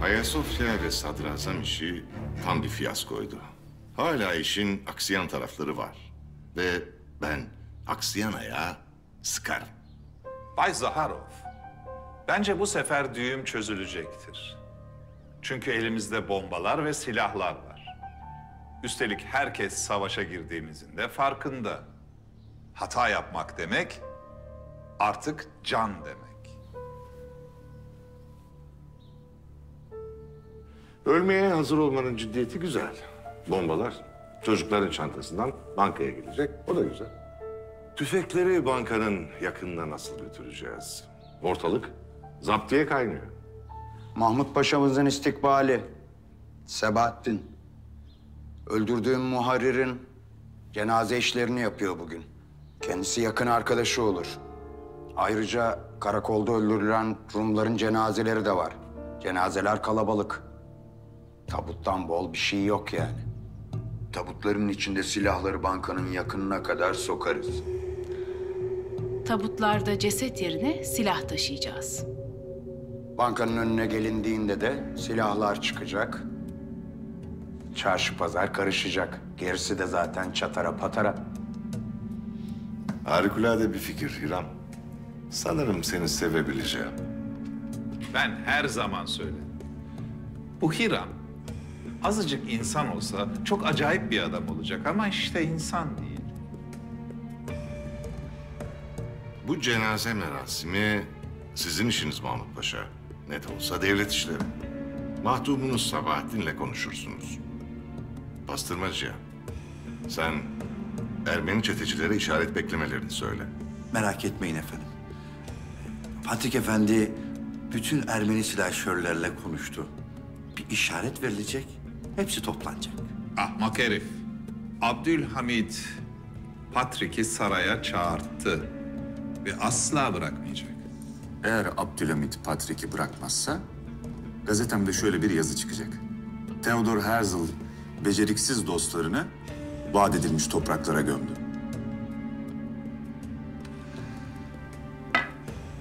Ayasofya ve sadrazam işi tam bir fiyaskoydu. Hala işin aksayan tarafları var. Ve ben aksayan ayağı sıkarım. Bay Zaharov, bence bu sefer düğüm çözülecektir. Çünkü elimizde bombalar ve silahlar var. Üstelik herkes savaşa girdiğimizin de farkında. Hata yapmak demek artık can demek. Ölmeye hazır olmanın ciddiyeti güzel. Bombalar çocukların çantasından bankaya gidecek. O da güzel. Tüfekleri bankanın yakınına nasıl götüreceğiz? Ortalık zaptiye kaynıyor. Mahmut Paşa'mızın istikbali. Sebahattin. Öldürdüğüm muharririn cenaze işlerini yapıyor bugün. Kendisi yakın arkadaşı olur. Ayrıca karakolda öldürülen Rumların cenazeleri de var. Cenazeler kalabalık. Tabuttan bol bir şey yok yani. Tabutların içinde silahları bankanın yakınına kadar sokarız. Tabutlarda ceset yerine silah taşıyacağız. Bankanın önüne gelindiğinde de silahlar çıkacak. Çarşı pazar karışacak. Gerisi de zaten çatara patara. Harikulade bir fikir Hiram. Sanırım seni sevebileceğim. Ben her zaman söylerim. Bu Hiram azıcık insan olsa çok acayip bir adam olacak ama işte insan değil. Bu cenaze merasimi sizin işiniz Mahmut Paşa. Ne de olsa devlet işleri. Mahdumunuz Sabahattin'le konuşursunuz. Pastırmacıya, sen Ermeni çetecilere işaret beklemelerini söyle. Merak etmeyin efendim. Patrik Efendi bütün Ermeni silahşörlerle konuştu. Bir işaret verilecek, hepsi toplanacak. Ahmak herif. Abdülhamid Patrik'i saraya çağırttı ve asla bırakmayacak. Eğer Abdülhamit Patrik'i bırakmazsa gazetemde şöyle bir yazı çıkacak. Theodor Herzl beceriksiz dostlarını vaat edilmiş topraklara gömdü.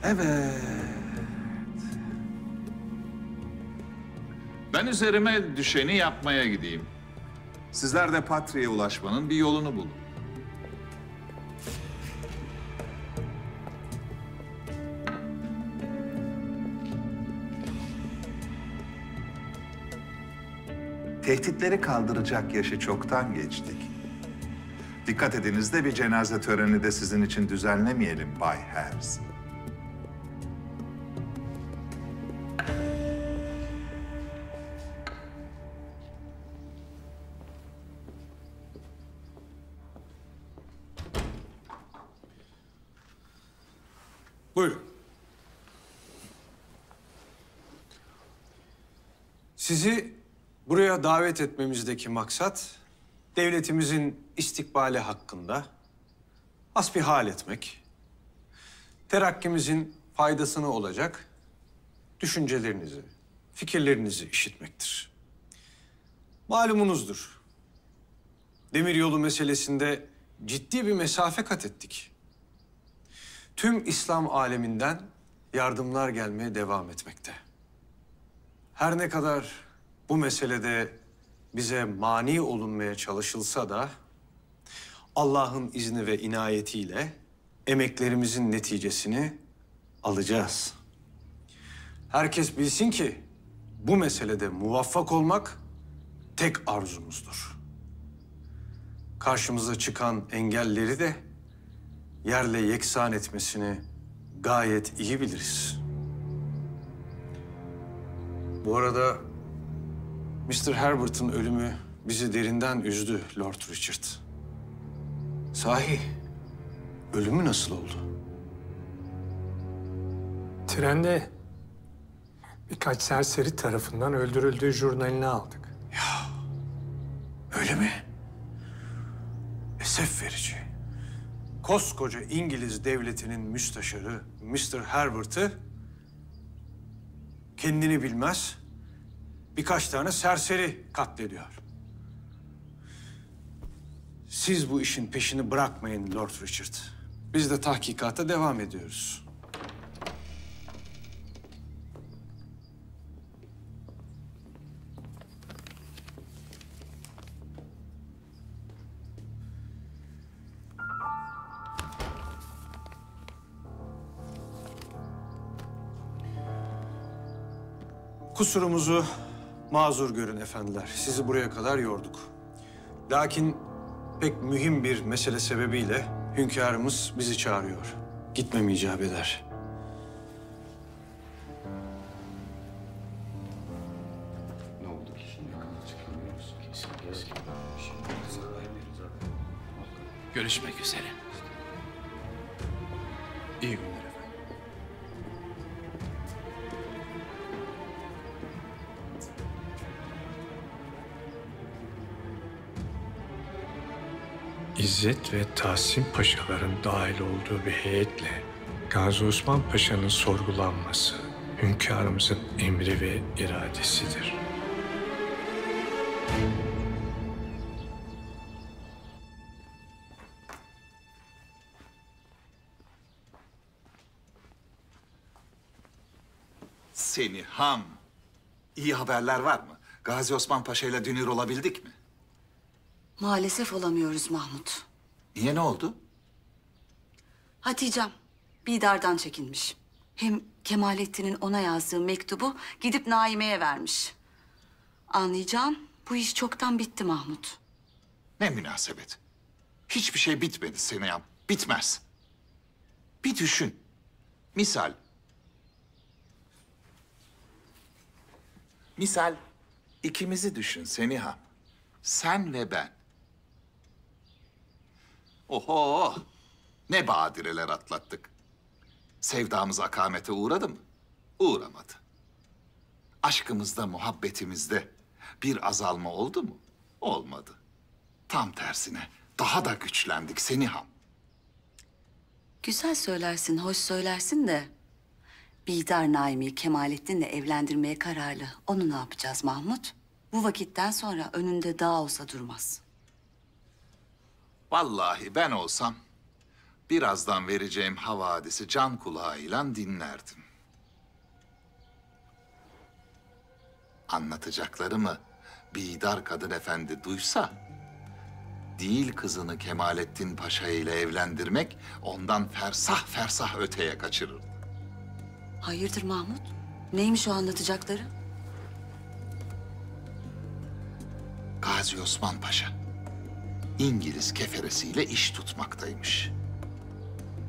Evet. Ben üzerime düşeni yapmaya gideyim. Sizler de Patri'ye ulaşmanın bir yolunu bulun. Tehditleri kaldıracak yaşı çoktan geçtik. Dikkat ediniz de bir cenaze töreni de sizin için düzenlemeyelim Bay Hers. Buyurun. Sizi buraya davet etmemizdeki maksat, devletimizin istikbali hakkında hasbihal etmek, terakkimizin faydasına olacak düşüncelerinizi, fikirlerinizi işitmektir. Malumunuzdur, demiryolu meselesinde ciddi bir mesafe kat ettik. Tüm İslam aleminden yardımlar gelmeye devam etmekte. Her ne kadar bu meselede bize mani olunmaya çalışılsa da Allah'ın izni ve inayetiyle emeklerimizin neticesini alacağız. Herkes bilsin ki bu meselede muvaffak olmak tek arzumuzdur. Karşımıza çıkan engelleri de yerle yeksan etmesini gayet iyi biliriz. Bu arada Mr. Herbert'ın ölümü bizi derinden üzdü Lord Richard. Sahi, ölümü nasıl oldu? Trende birkaç serseri tarafından öldürüldüğü jurnalini aldık. Öyle mi? Esef verici. Koskoca İngiliz devletinin müsteşarı Mr. Herbert'ı kendini bilmez birkaç tane serseri katlediyor. Siz bu işin peşini bırakmayın Lord Richard. Biz de tahkikata devam ediyoruz. Kusurumuzu mazur görün efendiler. Sizi buraya kadar yorduk. Lakin pek mühim bir mesele sebebiyle hünkârımız bizi çağırıyor. Gitmem icap eder. Görüşmek üzere. İyi günler efendim. İzzet ve Tahsin Paşaların dahil olduğu bir heyetle Gazi Osman Paşa'nın sorgulanması hünkârımızın emri ve iradesidir. Seni ham. İyi haberler var mı? Gazi Osman Paşa ile dünür olabildik mi? Maalesef olamıyoruz Mahmut. Niye, ne oldu? Hatice'm Bidar'dan çekinmiş. Hem Kemalettin'in ona yazdığı mektubu gidip Naime'ye vermiş. Anlayacağım bu iş çoktan bitti Mahmut. Ne münasebet. Hiçbir şey bitmedi Seniyam. Bitmez. Bir düşün. Misal ikimizi düşün Seniha. Sen ve ben. Oho! Ne badireler atlattık. Sevdamız akamete uğradı mı? Uğramadı. Aşkımızda, muhabbetimizde bir azalma oldu mu? Olmadı. Tam tersine daha da güçlendik Seniham. Güzel söylersin, hoş söylersin de... Bidar Naimi'yi Kemalettin'le evlendirmeye kararlı. Onu ne yapacağız Mahmut? Bu vakitten sonra önünde dağ olsa durmaz. Vallahi ben olsam birazdan vereceğim havadisi can kulağıyla dinlerdim. Anlatacaklarımı Bidar Kadın Efendi duysa değil kızını Kemalettin Paşa ile evlendirmek ondan fersah fersah öteye kaçırır. Hayırdır Mahmut? Neymiş o anlatacakları? Gazi Osman Paşa İngiliz keferesiyle iş tutmaktaymış.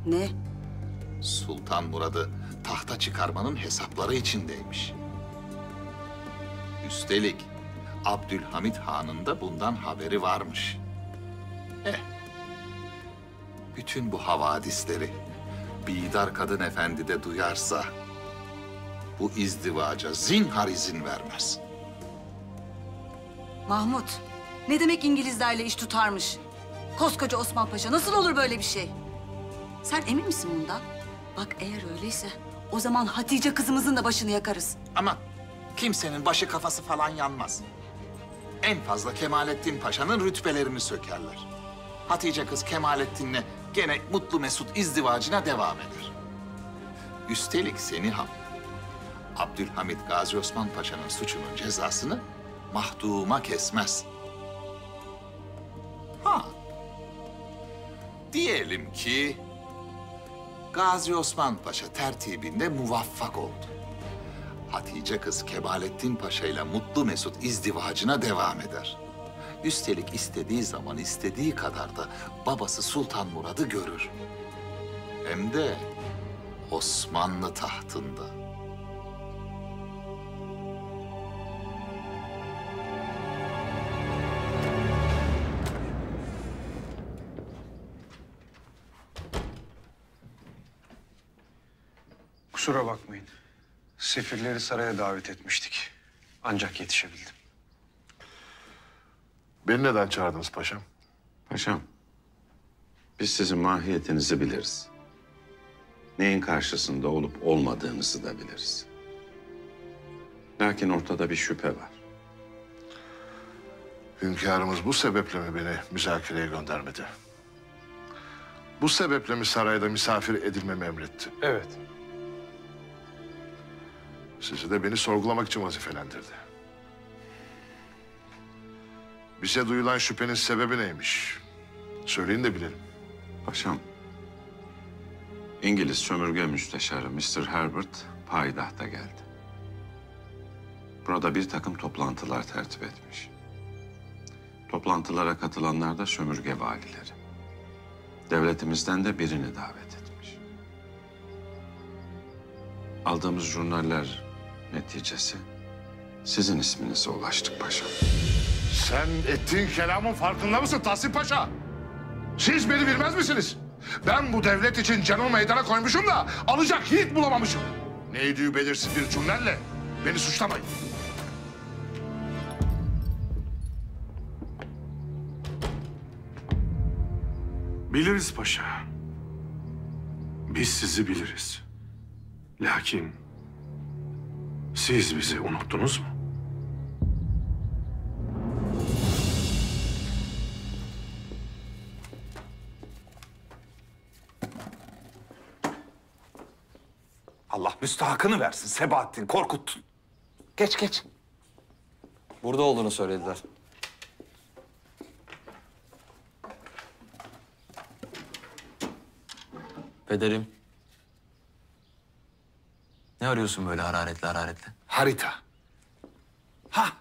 Ne? Sultan Murad'ı tahta çıkarmanın hesapları içindeymiş. Üstelik Abdülhamit Han'ın da bundan haberi varmış. Bütün bu havadisleri Bidar Kadın Efendi de duyarsa bu izdivaca zinhar izin vermez. Mahmut, ne demek İngilizlerle iş tutarmış? Koskoca Osman Paşa nasıl olur böyle bir şey? Sen emin misin bundan? Bak eğer öyleyse o zaman Hatice kızımızın da başını yakarız. Ama kimsenin başı kafası falan yanmaz. En fazla Kemalettin Paşa'nın rütbelerini sökerler. Hatice kız Kemalettin'le gene mutlu mesut izdivacına devam eder. Üstelik Seniham, Abdülhamit Gazi Osman Paşa'nın suçunun cezasını mahduma kesmez. Diyelim ki Gazi Osman Paşa tertibinde muvaffak oldu. Hatice kız Kemalettin Paşa ile mutlu mesut izdivacına devam eder. Üstelik istediği zaman istediği kadar da babası Sultan Murad'ı görür. Hem de Osmanlı tahtında. Kusura bakmayın. Sefirleri saraya davet etmiştik. Ancak yetişebildim. Beni neden çağırdınız paşam? Paşam, biz sizin mahiyetinizi biliriz. Neyin karşısında olup olmadığınızı da biliriz. Lakin ortada bir şüphe var. Hünkârımız bu sebeple mi beni müzakereye göndermedi? Bu sebeple mi sarayda misafir edilmemi emretti? Evet. Sizi de beni sorgulamak için vazifelendirdi. Bize duyulan şüphenin sebebi neymiş? Söyleyin de bilelim. Paşam, İngiliz sömürge müsteşarı Mr. Herbert payidahta geldi. Burada bir takım toplantılar tertip etmiş. Toplantılara katılanlar da sömürge valileri. Devletimizden de birini davet etmiş. Aldığımız jurnaller neticesi sizin isminize ulaştık paşam. Sen ettiğin kelamın farkında mısın Tahsin Paşa? Siz beni bilmez misiniz? Ben bu devlet için canımı meydana koymuşum da alacak yiğit bulamamışım. Neydi belirsiz bir cümleyle beni suçlamayın. Biliriz paşa. Biz sizi biliriz. Lakin siz bizi unuttunuz mu? Allah müstahakını versin Sebahattin, korkuttun. Geç geç. Burada olduğunu söylediler. Pederim. Ne arıyorsun böyle hararetli hararetli? Harita. Ha.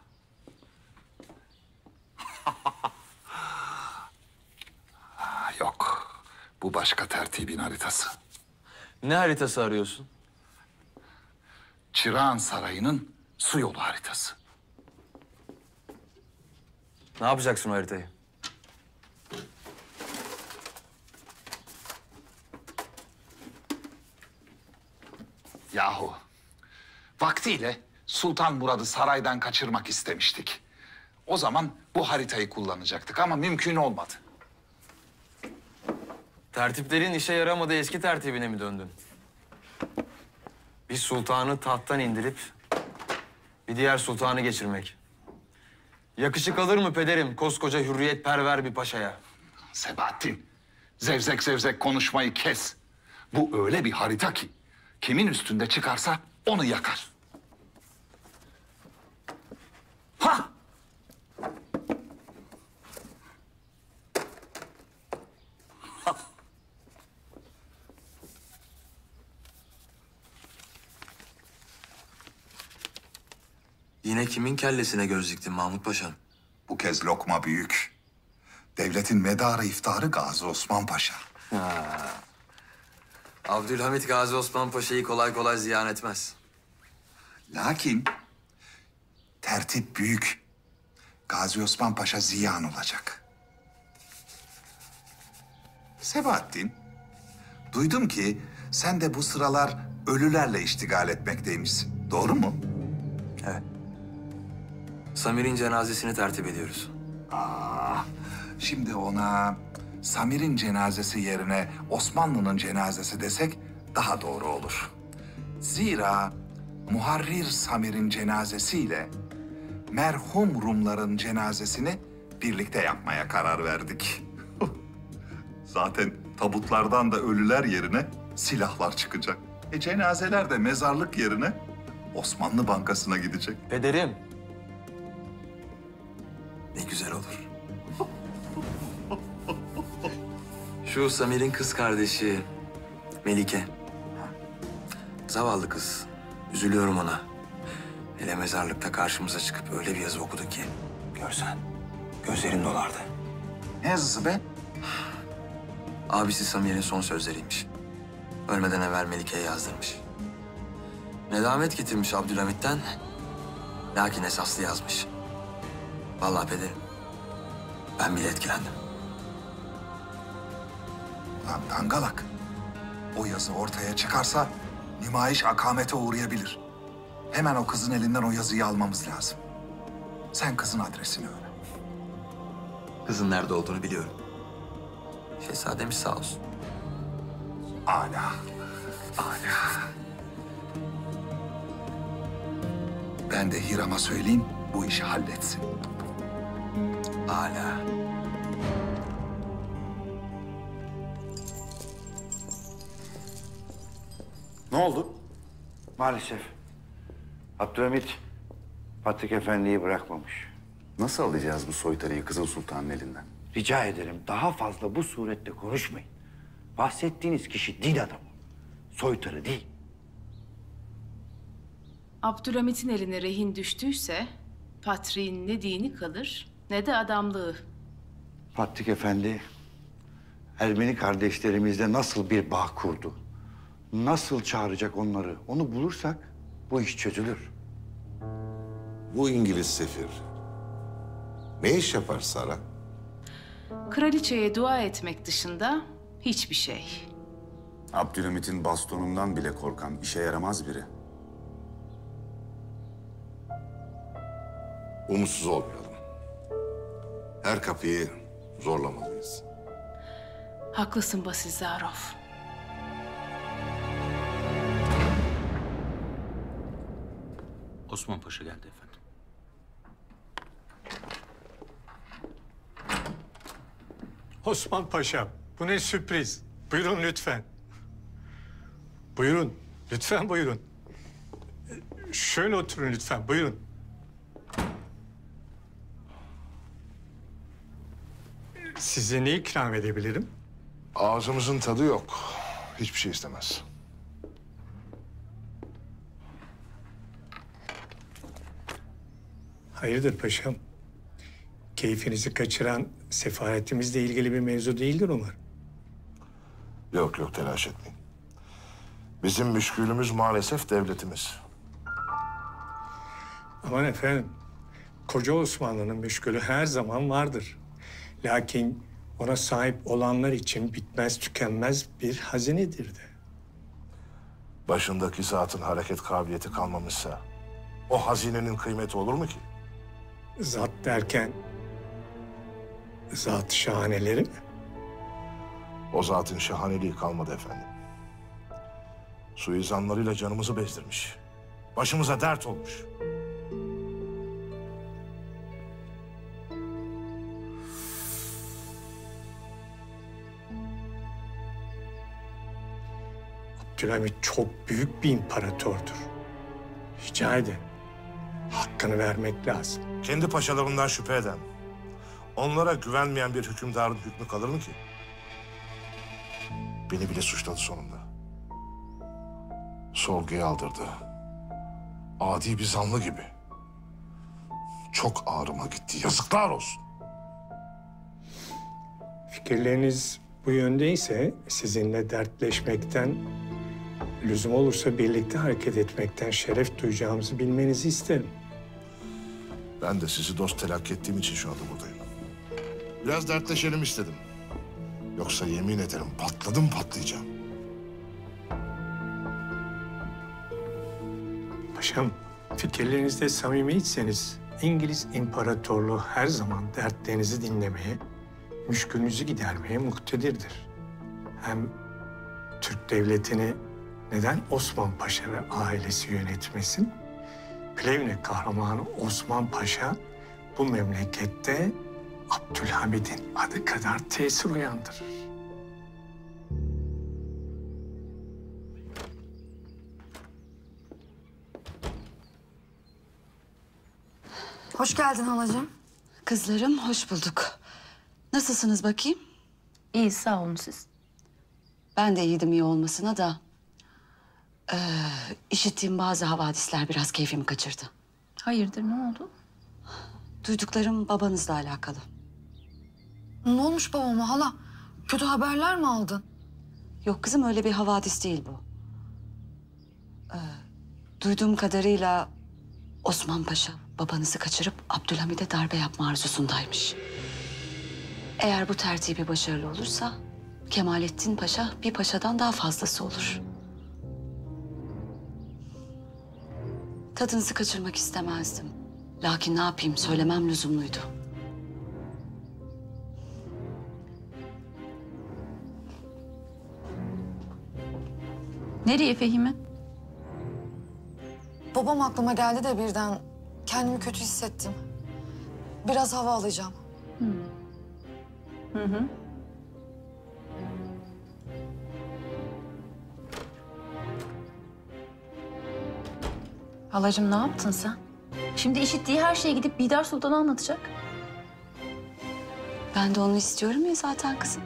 Yok. Bu başka tertibin haritası. Ne haritası arıyorsun? Çırağan Sarayı'nın su yolu haritası. Ne yapacaksın o haritayı? Yahu, vaktiyle Sultan Murad'ı saraydan kaçırmak istemiştik. O zaman bu haritayı kullanacaktık ama mümkün olmadı. Tertiplerin işe yaramadığı eski tertibine mi döndün? Bir sultanı tahttan indirip bir diğer sultanı geçirmek. Yakışık alır mı pederim koskoca hürriyetperver bir paşaya? Sebahattin, zevzek zevzek konuşmayı kes. Bu öyle bir harita ki kimin üstünde çıkarsa onu yakar. Ha! Yine kimin kellesine göz diktin Mahmut Paşa'm? Bu kez lokma büyük. Devletin medarı iftarı Gazi Osman Paşa. Abdülhamit Gazi Osman Paşa'yı kolay kolay ziyan etmez. Lakin tertip büyük. Gazi Osman Paşa ziyan olacak. Sebahattin, duydum ki sen de bu sıralar ölülerle iştigal etmekteymişsin. Doğru mu? Evet. Samir'in cenazesini tertip ediyoruz. Şimdi ona Samir'in cenazesi yerine Osmanlı'nın cenazesi desek daha doğru olur. Zira Muharrir Samir'in cenazesiyle merhum Rumların cenazesini birlikte yapmaya karar verdik. Zaten tabutlardan da ölüler yerine silahlar çıkacak. Cenazeler de mezarlık yerine Osmanlı Bankası'na gidecek. Pederim. Ne güzel olur. Şu Samir'in kız kardeşi Melike. Zavallı kız. Üzülüyorum ona. Hele mezarlıkta karşımıza çıkıp öyle bir yazı okudu ki. Görsen gözlerin dolardı. Ne yazısı be? Abisi Samir'in son sözleriymiş. Ölmeden evvel Melike'ye yazdırmış. Nedamet getirmiş Abdülhamit'ten. Lakin esaslı yazmış. Vallahi pederim, ben bile etkilendim. Lan dangalak. O yazı ortaya çıkarsa nümayiş akamete uğrayabilir. Hemen o kızın elinden o yazıyı almamız lazım. Sen kızın adresini öğren. Kızın nerede olduğunu biliyorum. Şehzademiz sağ olsun. Âlâ. Âlâ. Ben de Hiram'a söyleyeyim, bu işi halletsin. Âlâ. Ne oldu? Maalesef. Abdülhamit Patrik Efendi'yi bırakmamış. Nasıl alacağız bu soytarıyı Kızıl Sultan'ın elinden? Rica ederim daha fazla bu surette konuşmayın. Bahsettiğiniz kişi din adamı. Soytarı değil. Abdülhamit'in eline rehin düştüyse Patriğin ne dini kalır ne de adamlığı. Patrik Efendi Ermeni kardeşlerimizle nasıl bir bağ kurdu? Nasıl çağıracak onları? Onu bulursak bu iş çözülür. Bu İngiliz sefir ne iş yapar Sara? Kraliçeye dua etmek dışında hiçbir şey. Abdülhamit'in bastonundan bile korkan işe yaramaz biri. Umutsuz olmayalım. Her kapıyı zorlamalıyız. Haklısın Basil Zarov. Osman Paşa geldi efendim. Osman Paşam, bu ne sürpriz. Buyurun lütfen. Buyurun, lütfen buyurun. Şöyle oturun lütfen, buyurun. Size ne ikram edebilirim? Ağzımızın tadı yok. Hiçbir şey istemez. Hayırdır paşam? Keyfinizi kaçıran sefaretimizle ilgili bir mevzu değildir umarım. Yok yok telaş etmeyin. Bizim müşkülümüz maalesef devletimiz. Aman efendim, koca Osmanlı'nın müşkülü her zaman vardır. Lakin ona sahip olanlar için bitmez tükenmez bir hazinedir de. Başındaki zatın hareket kabiliyeti kalmamışsa o hazinenin kıymeti olur mu ki? Zat derken zat şahaneleri mi? O zatın şahaneliği kalmadı efendim. Suizanlarıyla canımızı bezdirmiş. Başımıza dert olmuş. Abdülhamit çok büyük bir imparatordur. Rica ederim. Hakkını vermek lazım. Kendi paşalarından şüphe eden, onlara güvenmeyen bir hükümdarın hükmü kalır mı ki? Beni bile suçladı sonunda. Sorguya aldırdı. Adi bir zanlı gibi. çok ağrıma gitti. Yazıklar olsun. Fikirleriniz bu yöndeyse sizinle dertleşmekten, lüzum olursa birlikte hareket etmekten şeref duyacağımızı bilmenizi isterim. Ben de sizi dost telakki ettiğim için şu anda buradayım. Biraz dertleşelim istedim. Yoksa yemin ederim patladım patlayacağım. Paşam, fikirlerinizde samimiyseniz İngiliz İmparatorluğu her zaman dertlerinizi dinlemeye, müşkülünüzü gidermeye muktedirdir. Hem Türk devletini neden Osman Paşa ve ailesi yönetmesin? Plevne kahramanı Osman Paşa bu memlekette Abdülhamid'in adı kadar tesir uyandırır. Hoş geldin halacığım. Kızlarım hoş bulduk. Nasılsınız bakayım? İyi sağ olun siz. Ben de iyiydim iyi olmasına da. İşittiğim bazı havadisler biraz keyfimi kaçırdı. Hayırdır ne oldu? Duyduklarım babanızla alakalı. Ne olmuş babama hala? Kötü haberler mi aldın? Yok kızım öyle bir havadis değil bu. Duyduğum kadarıyla Osman Paşa babanızı kaçırıp Abdülhamid'e darbe yapma arzusundaymış. Eğer bu tertibi başarılı olursa Kemalettin Paşa bir paşadan daha fazlası olur. Tadınızı kaçırmak istemezdim. Lakin ne yapayım söylemem lüzumluydu. Nereye Fehime? Babam aklıma geldi de birden kendimi kötü hissettim. Biraz hava alacağım. Hı hı. Halacığım ne yaptın sen? Şimdi işittiği her şeye gidip Bidar Sultan'a anlatacak. Ben de onu istiyorum ya zaten kızım.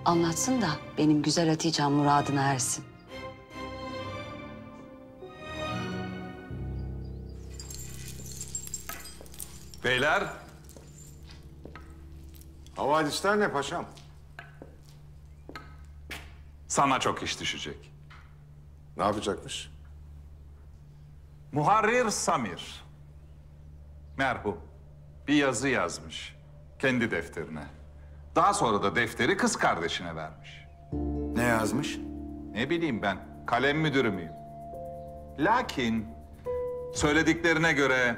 Anlatsın da benim güzel Hatice'm muradına ersin. Beyler, Havadisler ne paşam? sana çok iş düşecek. Ne yapacakmış? Muharrir Samir, merhum, bir yazı yazmış kendi defterine. Daha sonra da defteri kız kardeşine vermiş. Ne yazmış? Ne bileyim ben, kalem müdürü müyüm? Lakin söylediklerine göre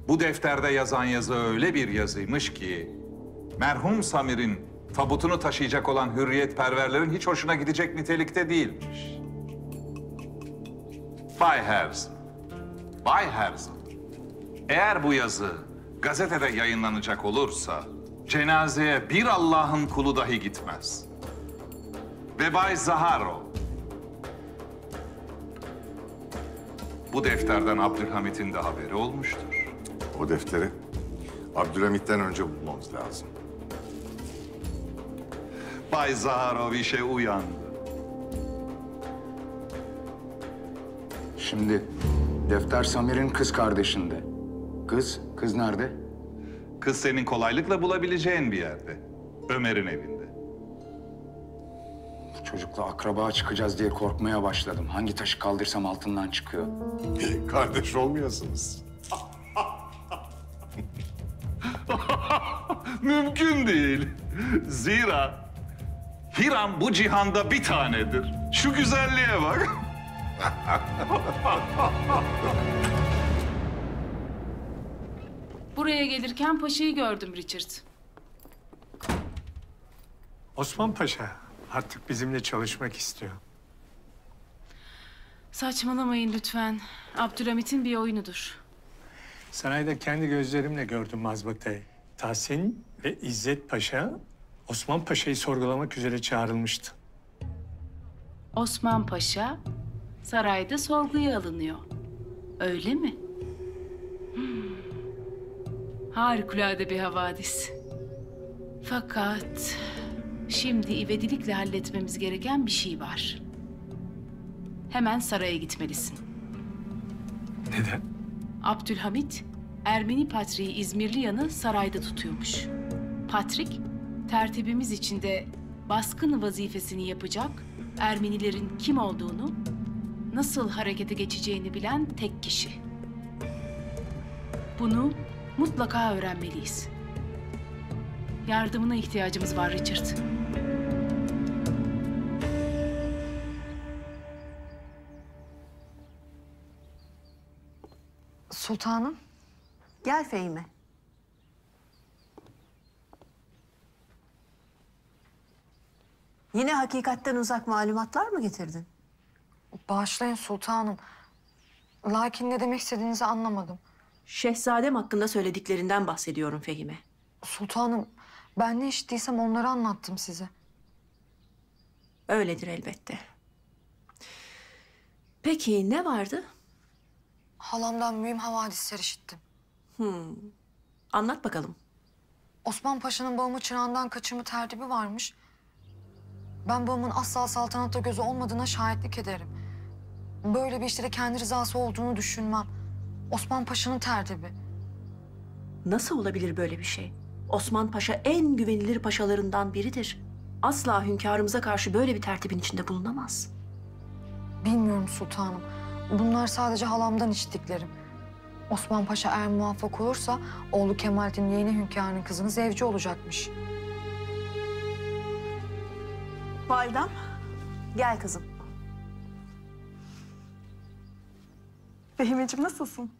bu defterde yazan yazı öyle bir yazıymış ki merhum Samir'in tabutunu taşıyacak olan hürriyetperverlerin hiç hoşuna gidecek nitelikte değilmiş. Bay Herzl, Bay Herzl, eğer bu yazı gazetede yayınlanacak olursa cenazeye bir Allah'ın kulu dahi gitmez. Ve Bay Zaharov, bu defterden Abdülhamit'in de haberi olmuştur. O defteri Abdülhamit'ten önce bulmamız lazım. Bay Zaharov işe uyandı. Şimdi defter Samir'in kız kardeşinde. Kız nerede? Kız senin kolaylıkla bulabileceğin bir yerde. Ömer'in evinde. Çocukla akraba çıkacağız diye korkmaya başladım. Hangi taşı kaldırsam altından çıkıyor. Kardeş olmayasınız. Mümkün değil. Zira Hiram bu cihanda bir tanedir. Şu güzelliğe bak. Buraya gelirken paşayı gördüm Richard. Osman Paşa artık bizimle çalışmak istiyor. Saçmalamayın lütfen. Abdülhamit'in bir oyunudur. Sarayda kendi gözlerimle gördüm mazbatayı. Tahsin ve İzzet Paşa Osman Paşa'yı sorgulamak üzere çağrılmıştı. Osman Paşa sarayda sorguya alınıyor. Öyle mi? Harikulade bir havadis. Fakat şimdi ivedilikle halletmemiz gereken bir şey var. Hemen saraya gitmelisin. Neden? Abdülhamit Ermeni patriği İzmirliyan'ı sarayda tutuyormuş. Patrik, tertibimiz içinde baskın vazifesini yapacak, Ermenilerin kim olduğunu, nasıl harekete geçeceğini bilen tek kişi. Bunu mutlaka öğrenmeliyiz. Yardımına ihtiyacımız var Richard. Sultanım. Gel Fehime. Yine hakikatten uzak malumatlar mı getirdin? Bağışlayın sultanım. Lakin ne demek istediğinizi anlamadım. Şehzadem hakkında söylediklerinden bahsediyorum Fehime. Sultanım, ben ne işittiysem onları anlattım size. Öyledir elbette. Peki ne vardı? Halamdan mühim havadisler işittim. Anlat bakalım. Osman Paşa'nın babamı çırağından kaçırma tertibi varmış. Ben babamın asla saltanatta gözü olmadığına şahitlik ederim. Böyle bir işte de kendi rızası olduğunu düşünmem. Osman Paşa'nın tertibi. Nasıl olabilir böyle bir şey? Osman Paşa en güvenilir paşalarından biridir. Asla hünkârımıza karşı böyle bir tertibin içinde bulunamaz. Bilmiyorum sultanım. Bunlar sadece halamdan işittiklerim. Osman Paşa eğer muvaffak olursa oğlu Kemalettin yeni hünkârın kızının zevci olacakmış. Validem, gel kızım. Fehimeciğim nasılsın?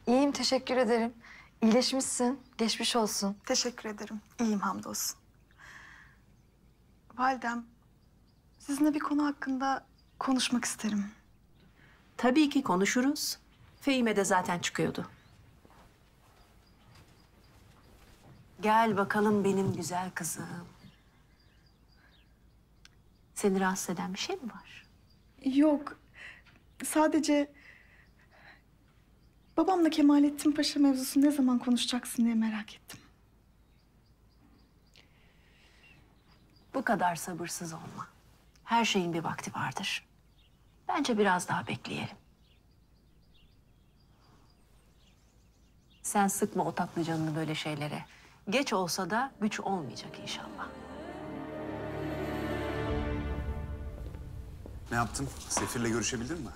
İyiyim, teşekkür ederim. İyileşmişsin, geçmiş olsun. Teşekkür ederim. İyiyim hamdolsun. Validem, sizinle bir konu hakkında konuşmak isterim. Tabii ki konuşuruz. Fehime de zaten çıkıyordu. Gel bakalım benim güzel kızım. Seni rahatsız eden bir şey mi var? Yok. Sadece babamla Kemalettin Paşa mevzusunu ne zaman konuşacaksın diye merak ettim. Bu kadar sabırsız olma. Her şeyin bir vakti vardır. Bence biraz daha bekleyelim. Sen sıkma o tatlı canını böyle şeylere. Geç olsa da güç olmayacak inşallah. Ne yaptın? Sefir'le görüşebildin mi?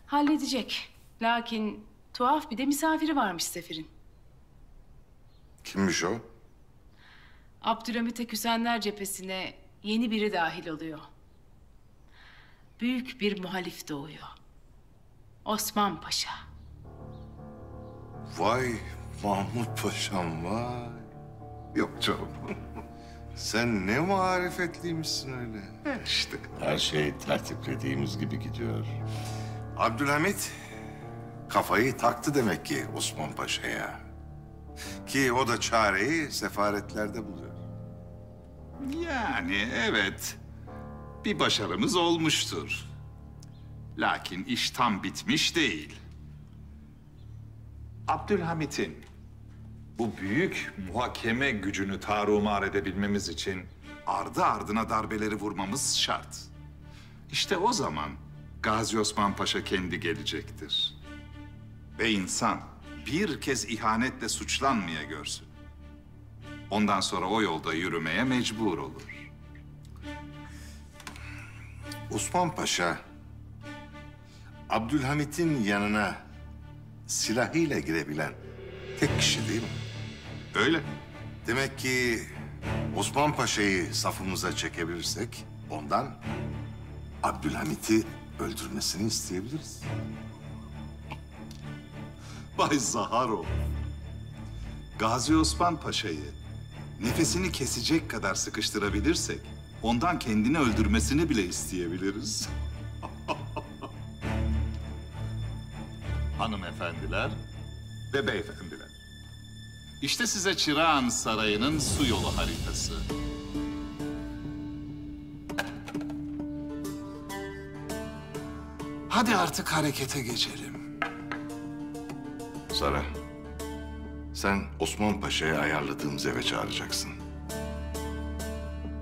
Halledecek. Lakin tuhaf bir de misafiri varmış Sefir'in. Kimmiş o? Abdülhamit Küsenler cephesine yeni biri dahil oluyor. Büyük bir muhalif doğuyor. Osman Paşa. Vay Mahmut Paşam vay. Yok canım. Sen ne marifetliymişsin öyle. İşte. Her şey tertiplediğimiz gibi gidiyor. Abdülhamit kafayı taktı demek ki Osman Paşa'ya. Ki o da çareyi sefaretlerde buluyor. Yani evet, bir başarımız olmuştur. Lakin iş tam bitmiş değil. Abdülhamit'in bu büyük muhakeme gücünü tarumar edebilmemiz için Ardı ardına darbeleri vurmamız şart. İşte o zaman Gazi Osman Paşa kendi gelecektir. Ve insan bir kez ihanetle suçlanmaya görsün. Ondan sonra o yolda yürümeye mecbur olur. Osman Paşa Abdülhamit'in yanına silahıyla girebilen tek kişi değil mi? Öyle. Demek ki Osman Paşa'yı safımıza çekebilirsek ondan Abdülhamit'i öldürmesini isteyebiliriz. Bay Zaharov, Gazi Osman Paşa'yı nefesini kesecek kadar sıkıştırabilirsek ondan kendini öldürmesini bile isteyebiliriz. Hanımefendiler ve beyefendiler. İşte size Çırağan Sarayı'nın su yolu haritası. Hadi artık harekete geçelim. Sara, sen Osman Paşa'yı ayarladığımız eve çağıracaksın.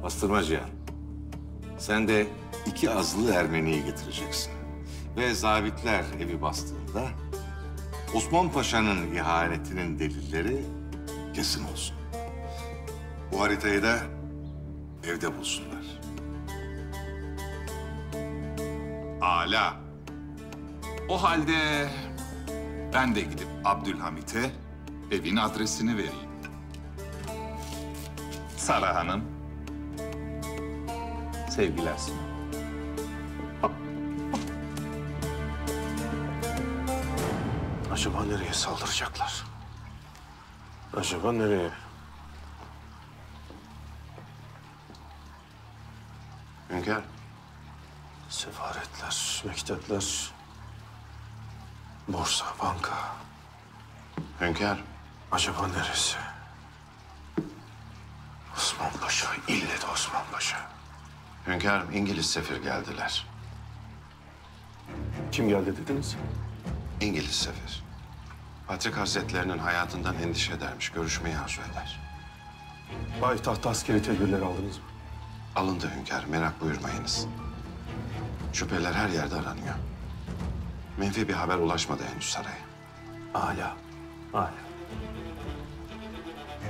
Bastırmacı, sen de 2 azılı Ermeni'yi getireceksin. Ve zabitler evi bastığında Osman Paşa'nın ihanetinin delilleri kesin olsun. Bu haritayı da evde bulsunlar. Âlâ. O halde ben de gidip Abdülhamit'e evin adresini vereyim. Sara Hanım, sevgiler sunar. Acaba nereye saldıracaklar? Acaba nereye? Hünkâr. Sefaretler, mektepler, borsa, banka. Hünkâr. Acaba neresi? Osman Paşa, ille de Osman Paşa. Hünkârım, İngiliz sefir geldiler. Kim geldi dediniz? İngiliz sefir. Patrik Hazretlerinin hayatından endişe edermiş, görüşmeyi arzu eder. Payitahtta askeri tedbirleri aldınız mı? Alındı hünkâr, merak buyurmayınız. Şüpheliler her yerde aranıyor. Menfi bir haber ulaşmadı henüz saraya. Âlâ, âlâ.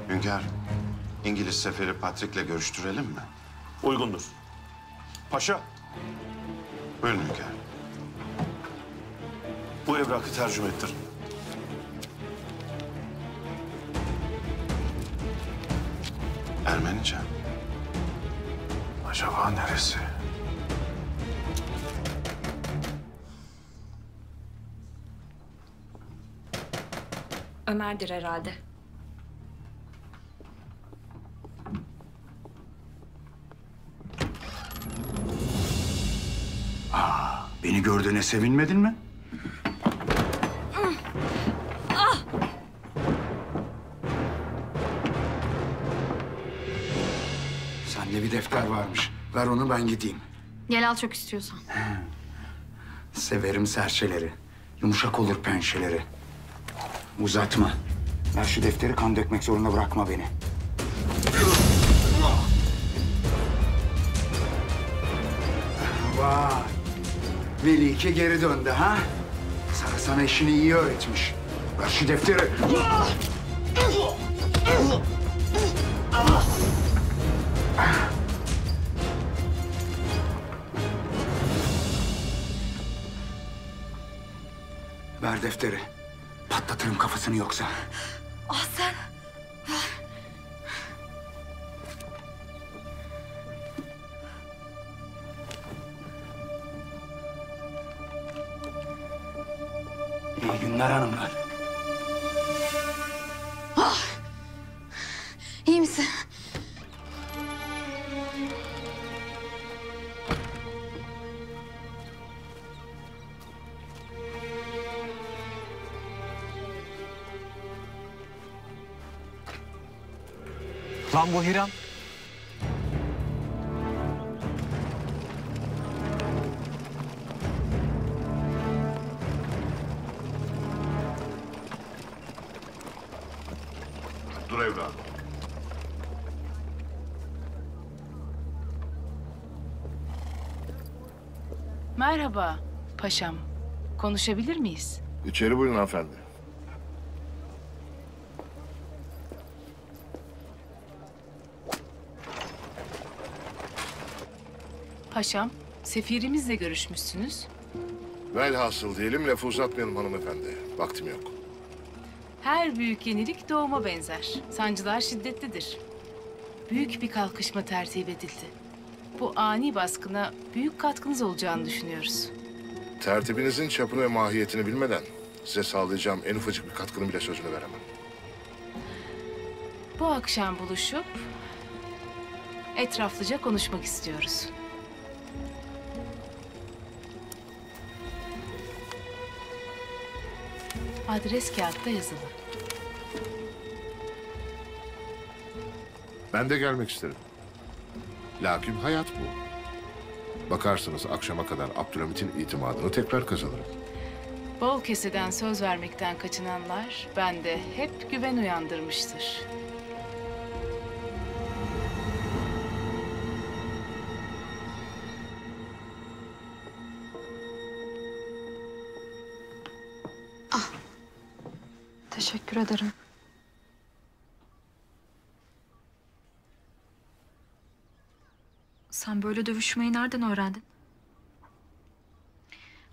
Hünkâr, İngiliz seferi Patrik'le görüştürelim mi? Uygundur. Paşa, Buyurun hünkâr. bu evrakı tercüme ettir. Ermenice. Acaba neresi? Ömer'dir herhalde. Beni gördüğüne sevinmedin mi? Sende bir defter varmış. Ver onu ben gideyim. Gel al çok istiyorsan. Severim serçeleri. Yumuşak olur pençeleri. Uzatma. Ver şu defteri, kan dökmek zorunda bırakma beni. Vay. Melike geri döndü ha? Sara sana işini iyi öğretmiş. Ver şu defteri. Ver defteri. Patlatırım kafasını yoksa. Ah sen. İyi günler hanımlar. İyi misin? Lan bu Hiram. Dur evladım. Merhaba paşam. Konuşabilir miyiz? İçeri buyurun hanımefendi. Paşam, sefirimizle görüşmüşsünüz. Velhasıl diyelim, lafı uzatmayalım hanımefendi. Vaktim yok. Her büyük yenilik doğuma benzer. Sancılar şiddetlidir. Büyük bir kalkışma tertip edildi. Bu ani baskına büyük katkınız olacağını düşünüyoruz. Tertibinizin çapını ve mahiyetini bilmeden size sağlayacağım en ufacık bir katkının bile sözünü veremem. Bu akşam buluşup etraflıca konuşmak istiyoruz. Adres kağıtta yazılı. Ben de gelmek isterim. Lakin hayat bu. Bakarsınız akşama kadar Abdülhamit'in itimadını tekrar kazanırım. Bol keseden söz vermekten kaçınanlar bende hep güven uyandırmıştır. Teşekkür ederim. Sen böyle dövüşmeyi nereden öğrendin?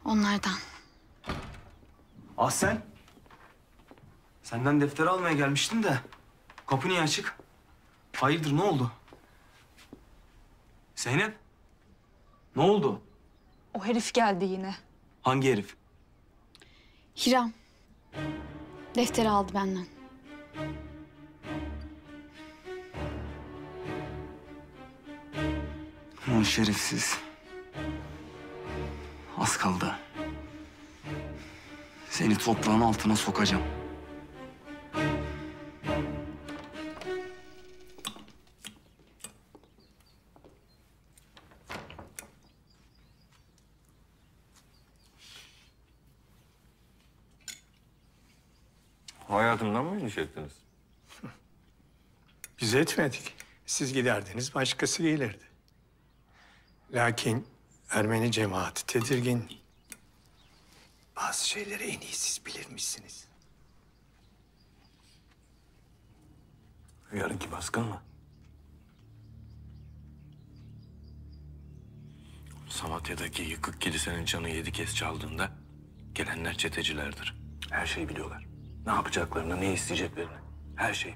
Onlardan. Ahsen. Senden defter almaya gelmiştim de. Kapı niye açık? Hayırdır, ne oldu? Zeynep. Ne oldu? O herif geldi yine. Hangi herif? Hiram. Defteri aldı benden. O şerefsiz. Az kaldı. Seni toprağın altına sokacağım. Hayatımdan mı iş ettiniz? Biz etmedik. Siz giderdiniz, başkası gelirdi. Lakin Ermeni cemaati tedirgin. Bazı şeyleri en iyi siz bilirmişsiniz. Yarınki baskın mı? Samatya'daki yıkık kilisenin çanı 7 kez çaldığında gelenler çetecilerdir. Her şeyi biliyorlar. Ne yapacaklarını, ne isteyeceklerini. Her şey.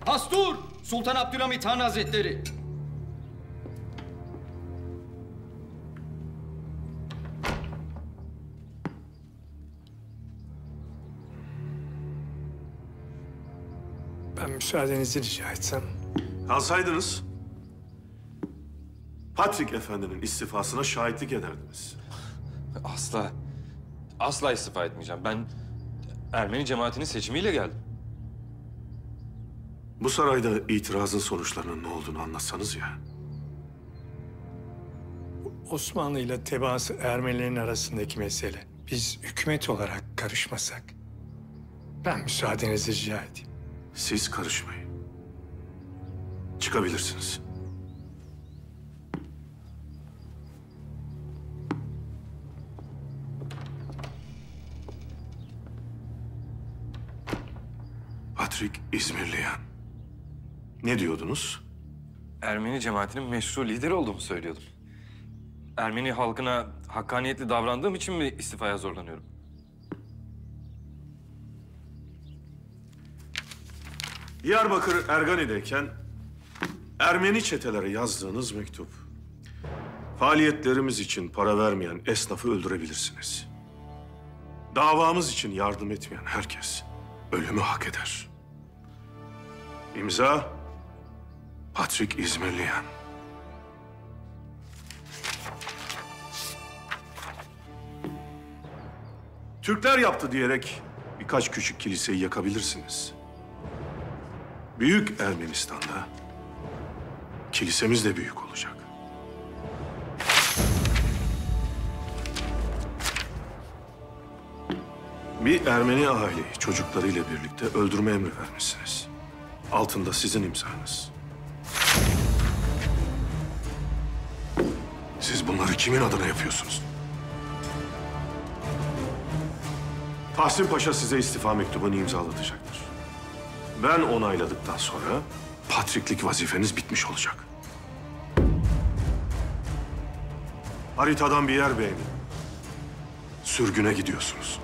Hastur! Sultan Abdülhamit Han Hazretleri! Ben müsaadenizi rica etsem. Kalsaydınız, Patrik Efendi'nin istifasına şahitlik ederdiniz. Asla istifa etmeyeceğim. Ben Ermeni cemaatinin seçimiyle geldim. Bu sarayda itirazın sonuçlarının ne olduğunu anlatsanız ya. Osmanlı ile tebaası Ermenilerin arasındaki mesele. Biz hükümet olarak karışmasak. Ben müsaadenizi rica edeyim. Siz karışmayın. Çıkabilirsiniz. Patrik İzmirliyan. Ne diyordunuz? Ermeni cemaatinin meşru lideri olduğumu söylüyordum. Ermeni halkına hakkaniyetli davrandığım için mi istifaya zorlanıyorum? Diyarbakır Ergani'deyken Ermeni çetelere yazdığınız mektup. Faaliyetlerimiz için para vermeyen esnafı öldürebilirsiniz. Davamız için yardım etmeyen herkes ölümü hak eder. İmza Patrik İzmirliyan. Türkler yaptı diyerek birkaç küçük kiliseyi yakabilirsiniz. Büyük Ermenistan'da kilisemiz de büyük olacak. Bir Ermeni aileyi çocuklarıyla birlikte öldürme emri vermişsiniz. Altında sizin imzanız. Siz bunları kimin adına yapıyorsunuz? Tahsin Paşa size istifa mektubunu imzalatacaktır. Ben onayladıktan sonra patriklik vazifeniz bitmiş olacak. Haritadan bir yer beğenin. Sürgüne gidiyorsunuz.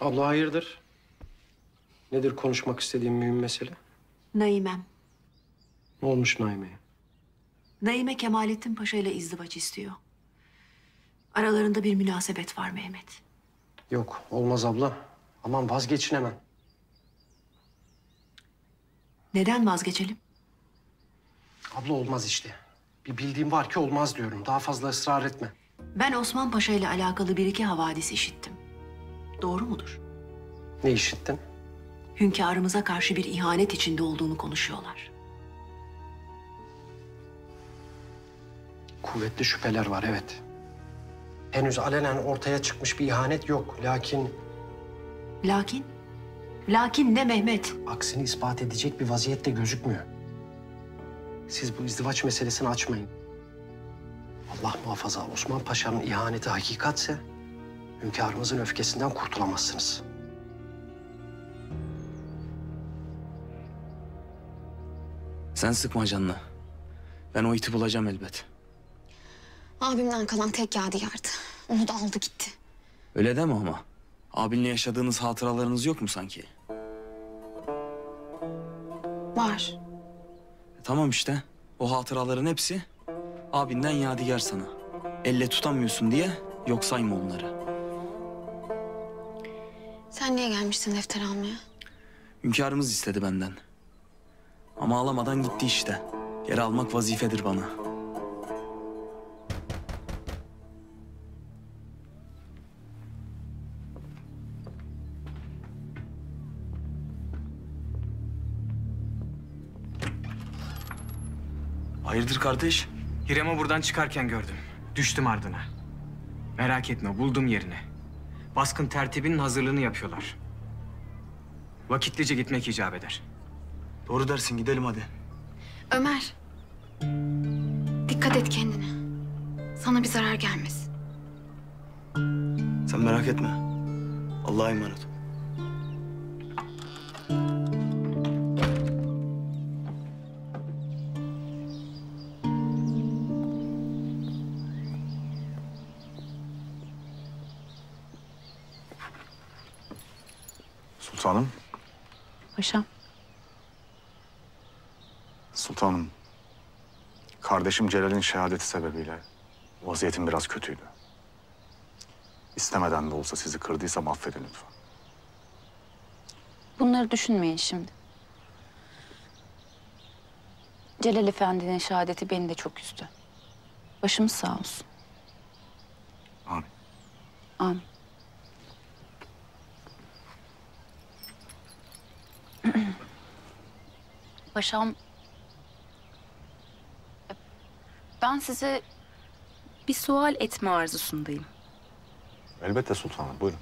Abla hayırdır? Nedir konuşmak istediğim mühim mesele? Naimem. Ne olmuş Naime'ye? Naime Kemalettin Paşa ile izdivaç istiyor. Aralarında bir münasebet var Mehmet. Yok, olmaz abla. Aman vazgeçin hemen. Neden vazgeçelim? Abla olmaz işte. Bir bildiğim var ki olmaz diyorum. Daha fazla ısrar etme. Ben Osman Paşa ile alakalı bir iki havadis işittim. Doğru mudur? Ne işittin? Hünkârımıza karşı bir ihanet içinde olduğunu konuşuyorlar. Kuvvetli şüpheler var, evet. Henüz alenen ortaya çıkmış bir ihanet yok. Lakin Lakin ne Mehmet? Aksini ispat edecek bir vaziyette gözükmüyor. Siz bu izdivaç meselesini açmayın. Allah muhafaza Osman Paşa'nın ihaneti hakikatse hünkârımızın öfkesinden kurtulamazsınız. Sen sıkma canını. Ben o iti bulacağım elbet. Abimden kalan tek yadigardı. Onu da aldı gitti. Öyle deme ama. Abinle yaşadığınız hatıralarınız yok mu sanki? Var. Tamam işte. O hatıraların hepsi abinden yadigar sana. Elle tutamıyorsun diye yok sayma onları. Sen niye gelmiştin defter almaya? Hünkârımız istedi benden. Ama alamadan gitti işte. Geri almak vazifedir bana. Hayırdır kardeş? Hirem'i buradan çıkarken gördüm. Düştüm ardına. Merak etme, buldum yerini. Baskın tertibinin hazırlığını yapıyorlar. Vakitlice gitmek icap eder. Doğru dersin, gidelim hadi. Ömer. Dikkat et kendine. Sana bir zarar gelmesin. Sen merak etme. Allah'a emanet ol. Sultanım. Paşam. Sultanım. Kardeşim Celal'in şehadeti sebebiyle vaziyetim biraz kötüydü. İstemeden de olsa sizi kırdıysam affedin lütfen. Bunları düşünmeyin şimdi. Celal Efendi'nin şehadeti beni de çok üzdü. Başımız sağ olsun. Amin. Amin. Paşam, ben size bir sual etme arzusundayım. Elbette sultanım, buyurun.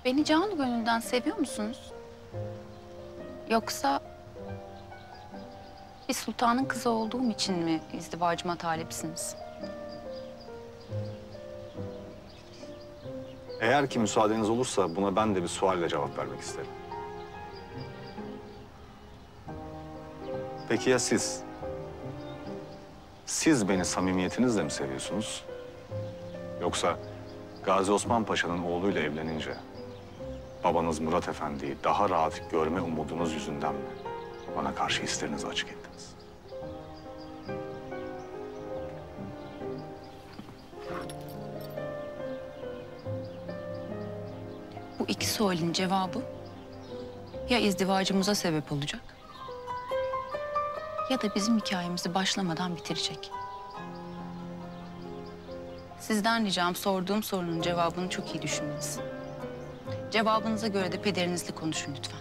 Beni canı gönülden seviyor musunuz? Yoksa bir sultanın kızı olduğum için mi izdivacıma talipsiniz? Eğer ki müsaadeniz olursa buna ben de bir sualle cevap vermek isterim. Peki ya siz? Siz beni samimiyetinizle mi seviyorsunuz? Yoksa Gazi Osman Paşa'nın oğluyla evlenince babanız Murat Efendi'yi daha rahat görme umudunuz yüzünden mi bana karşı hislerinizi açık ettiniz? Bu iki sualin cevabı ya izdivacımıza sebep olacak ya da bizim hikayemizi başlamadan bitirecek. Sizden ricam sorduğum sorunun cevabını çok iyi düşünmeniz. Cevabınıza göre de pederinizle konuşun lütfen.